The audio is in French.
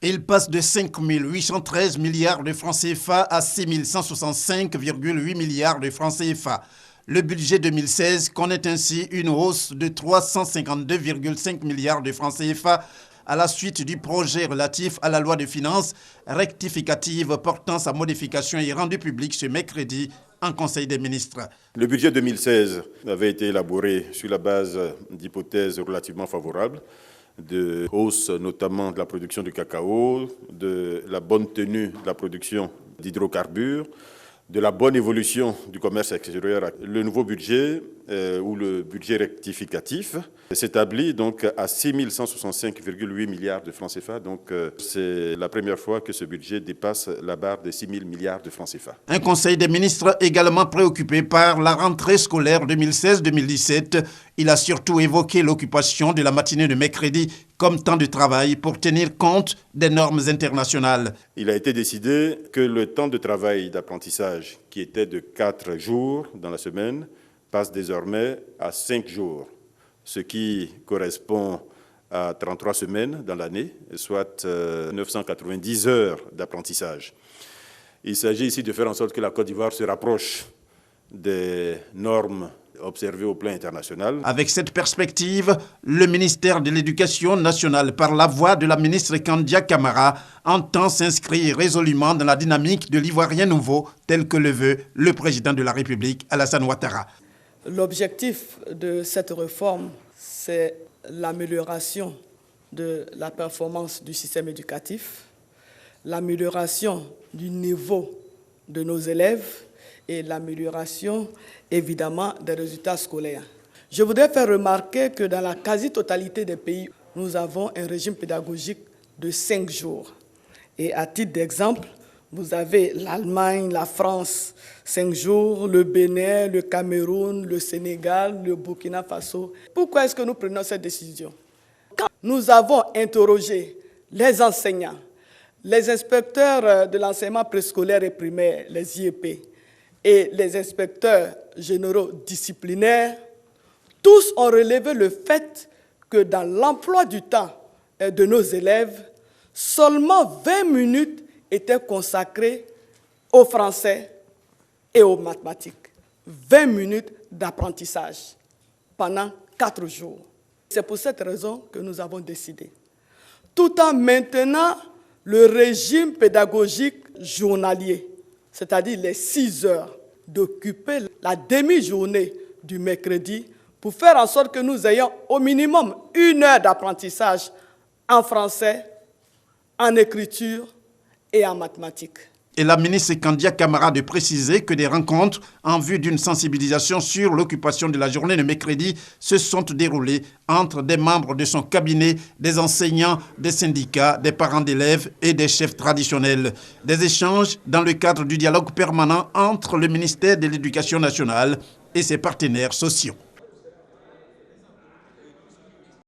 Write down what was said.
Il passe de 5 813 milliards de francs CFA à 6 165,8 milliards de francs CFA. Le budget 2016 connaît ainsi une hausse de 352,5 milliards de francs CFA à la suite du projet relatif à la loi de finances rectificative portant sa modification et rendu public ce mercredi en Conseil des ministres. Le budget 2016 avait été élaboré sur la base d'hypothèses relativement favorables, de hausse notamment de la production de cacao, de la bonne tenue de la production d'hydrocarbures, de la bonne évolution du commerce extérieur. Le nouveau budget, ou le budget rectificatif, s'établit donc à 6 165,8 milliards de francs CFA. Donc c'est la première fois que ce budget dépasse la barre des 6 000 milliards de francs CFA. Un conseil des ministres également préoccupé par la rentrée scolaire 2016-2017. Il a surtout évoqué l'occupation de la matinée de mercredi comme temps de travail pour tenir compte des normes internationales. Il a été décidé que le temps de travail d'apprentissage, qui était de 4 jours dans la semaine, passe désormais à 5 jours, ce qui correspond à 33 semaines dans l'année, soit 990 heures d'apprentissage. Il s'agit ici de faire en sorte que la Côte d'Ivoire se rapproche des normes observées au plan international. Avec cette perspective, le ministère de l'Éducation nationale, par la voix de la ministre Kandia Camara, entend s'inscrire résolument dans la dynamique de l'Ivoirien nouveau, tel que le veut le président de la République, Alassane Ouattara. L'objectif de cette réforme, c'est l'amélioration de la performance du système éducatif, l'amélioration du niveau de nos élèves et l'amélioration, évidemment, des résultats scolaires. Je voudrais faire remarquer que dans la quasi-totalité des pays, nous avons un régime pédagogique de 5 jours. Et à titre d'exemple, vous avez l'Allemagne, la France, 5 jours, le Bénin, le Cameroun, le Sénégal, le Burkina Faso. Pourquoi est-ce que nous prenons cette décision? Quand nous avons interrogé les enseignants, les inspecteurs de l'enseignement préscolaire et primaire, les IEP, et les inspecteurs généraux disciplinaires, tous ont relevé le fait que dans l'emploi du temps de nos élèves, seulement 20 minutes étaient consacrées au français et aux mathématiques. 20 minutes d'apprentissage pendant 4 jours. C'est pour cette raison que nous avons décidé, tout en maintenant le régime pédagogique journalier, c'est-à-dire les 6 heures, d'occuper la demi-journée du mercredi pour faire en sorte que nous ayons au minimum 1 heure d'apprentissage en français, en écriture et en mathématiques. Et la ministre Kandia Camara de préciser que des rencontres en vue d'une sensibilisation sur l'occupation de la journée de mercredi se sont déroulées entre des membres de son cabinet, des enseignants, des syndicats, des parents d'élèves et des chefs traditionnels. Des échanges dans le cadre du dialogue permanent entre le ministère de l'Éducation nationale et ses partenaires sociaux.